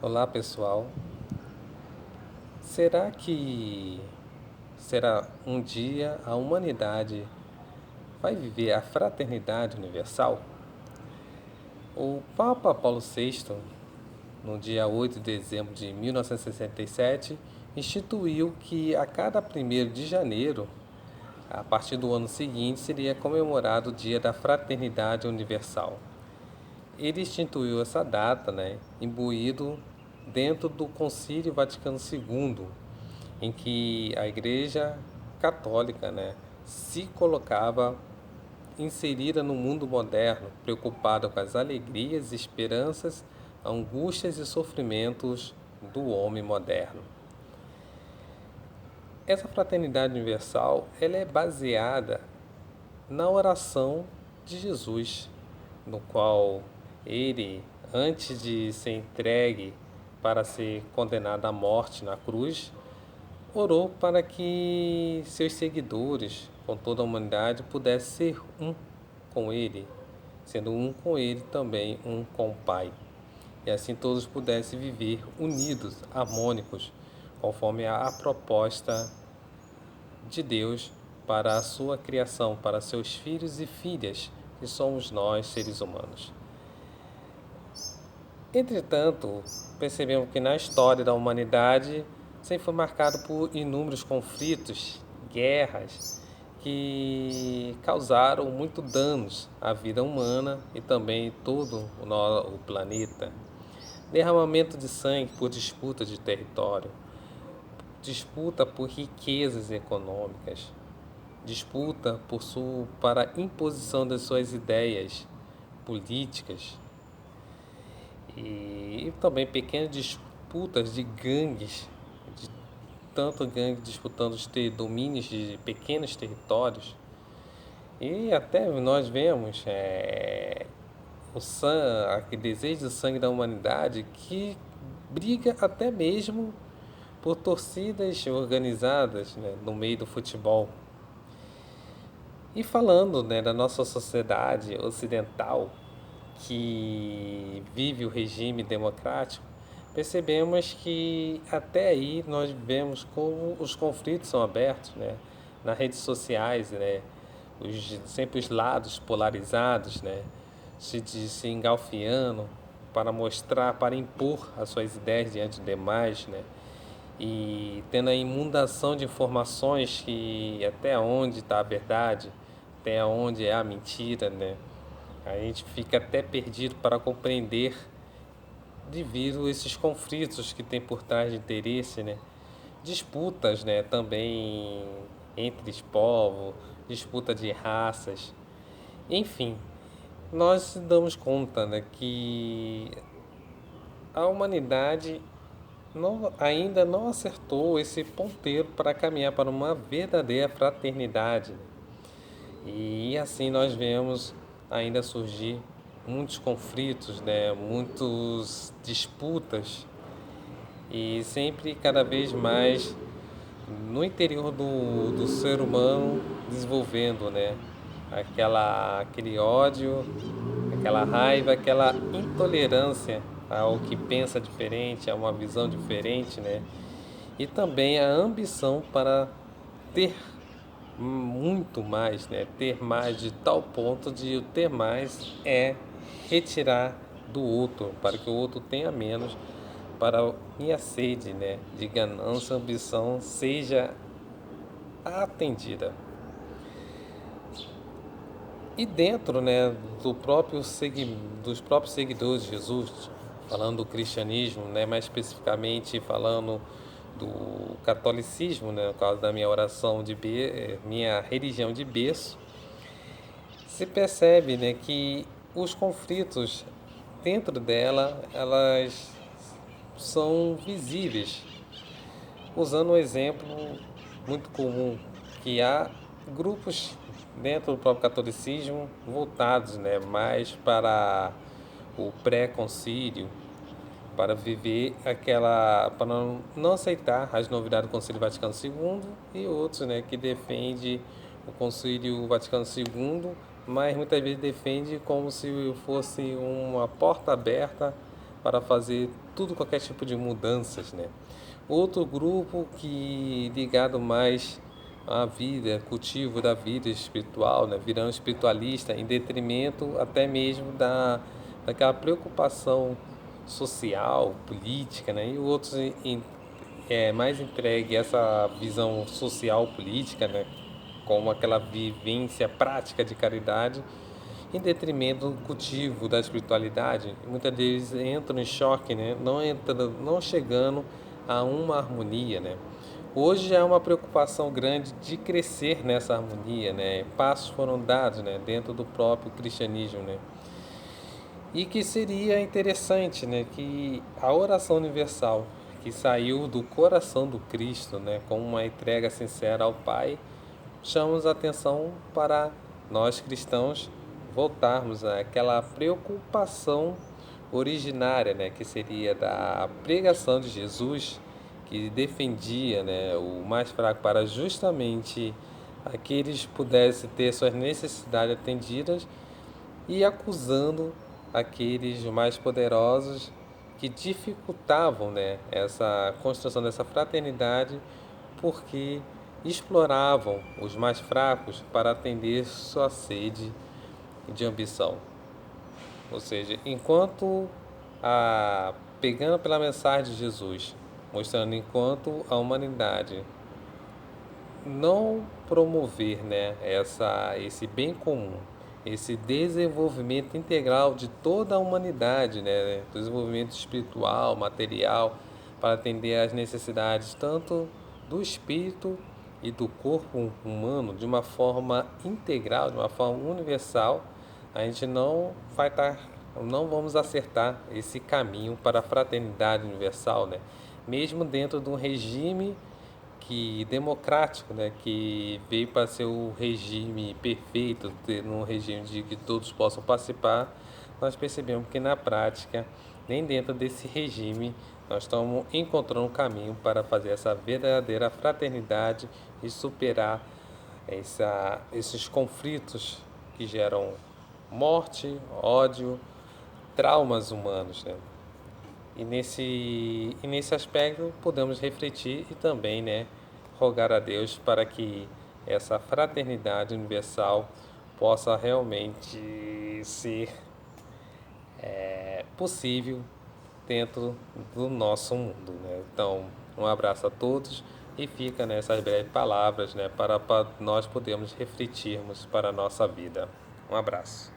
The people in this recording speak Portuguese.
Olá pessoal, será que será um dia a humanidade vai viver a fraternidade universal? O Papa Paulo VI, no dia 8 de dezembro de 1967, instituiu que a cada 1º de janeiro, a partir do ano seguinte, seria comemorado o Dia da Fraternidade Universal. Ele instituiu essa data, imbuído dentro do Concílio Vaticano II, em que a Igreja Católica, se colocava inserida no mundo moderno, preocupada com as alegrias, esperanças, angústias e sofrimentos do homem moderno. Essa fraternidade universal, ela é baseada na oração de Jesus, no qual ele, antes de ser entregue para ser condenado à morte na cruz, orou para que seus seguidores, com toda a humanidade, pudessem ser um com ele, sendo um com ele também um com o Pai. E assim todos pudessem viver unidos, harmônicos, conforme a proposta de Deus para a sua criação, para seus filhos e filhas, que somos nós, seres humanos. Entretanto, percebemos que na história da humanidade sempre foi marcado por inúmeros conflitos, guerras, que causaram muito danos à vida humana e também todo o planeta. Derramamento de sangue por disputa de território, disputa por riquezas econômicas, disputa para a imposição das suas ideias políticas e também pequenas disputas de gangues, de tanto gangue disputando os domínios de pequenos territórios. E até nós vemos aquele desejo de sangue da humanidade que briga até mesmo por torcidas organizadas, no meio do futebol. E falando, da nossa sociedade ocidental, que vive o regime democrático, percebemos que até aí nós vemos como os conflitos são abertos, nas redes sociais, sempre os lados polarizados, se engalfiando para mostrar, para impor as suas ideias diante de demais, e tendo a inundação de informações que até onde está a verdade, até onde é a mentira, A gente fica até perdido para compreender devido a esses conflitos que tem por trás de interesse, Disputas, também entre os povos, disputa de raças, enfim, nós damos conta, que a humanidade ainda não acertou esse ponteiro para caminhar para uma verdadeira fraternidade. E assim nós vemos ainda surgir muitos conflitos, muitas disputas e sempre cada vez mais no interior do ser humano desenvolvendo, aquele ódio, aquela raiva, aquela intolerância ao que pensa diferente, a uma visão diferente, E também a ambição para ter muito mais, Ter mais de tal ponto de o ter mais é retirar do outro, para que o outro tenha menos, para a minha sede, de ganância, ambição seja atendida. E dentro, dos próprios seguidores de Jesus, falando do cristianismo, mais especificamente falando do catolicismo, no caso da minha oração minha religião de berço, se percebe, que os conflitos dentro dela, elas são visíveis. Usando um exemplo muito comum, que há grupos dentro do próprio catolicismo voltados, mais para o pré-concílio, para viver para não aceitar as novidades do Concílio Vaticano II, e outros, que defende o Concílio Vaticano II, mas muitas vezes defende como se fosse uma porta aberta para fazer tudo, qualquer tipo de mudanças, né? Outro grupo que ligado mais à vida, cultivo da vida espiritual, né? Virando espiritualista em detrimento até mesmo daquela preocupação social, política, né? E outros mais entregue a essa visão social política, né? Como aquela vivência prática de caridade em detrimento do cultivo da espiritualidade. Muitas vezes entram em choque, né? Não chegando a uma harmonia, né? Hoje já é uma preocupação grande de crescer nessa harmonia, né? Passos foram dados, né, dentro do próprio cristianismo, né? E que seria interessante, né, que a oração universal que saiu do coração do Cristo, né, com uma entrega sincera ao Pai, chamamos a atenção para nós cristãos voltarmos àquela preocupação originária, né, que seria da pregação de Jesus, que defendia, né, o mais fraco para justamente aqueles pudessem ter suas necessidades atendidas e acusando aqueles mais poderosos que dificultavam, né, essa construção dessa fraternidade porque exploravam os mais fracos para atender sua sede de ambição. Ou seja, enquanto pegando pela mensagem de Jesus, mostrando enquanto a humanidade não promover, né, esse bem comum, esse desenvolvimento integral de toda a humanidade, né, desenvolvimento espiritual, material, para atender às necessidades tanto do espírito e do corpo humano de uma forma integral, de uma forma universal, a gente não vamos acertar esse caminho para a fraternidade universal, né? Mesmo dentro de um regime democrático, né, que veio para ser o regime perfeito, ter um regime de que todos possam participar, nós percebemos que na prática, nem dentro desse regime, nós estamos encontrando um caminho para fazer essa verdadeira fraternidade e superar esses conflitos que geram morte, ódio, traumas humanos, né? E nesse aspecto podemos refletir e também, né, rogar a Deus para que essa fraternidade universal possa realmente ser possível dentro do nosso mundo, né? Então, um abraço a todos e fica nessas breves palavras, né, para nós podermos refletirmos para a nossa vida. Um abraço.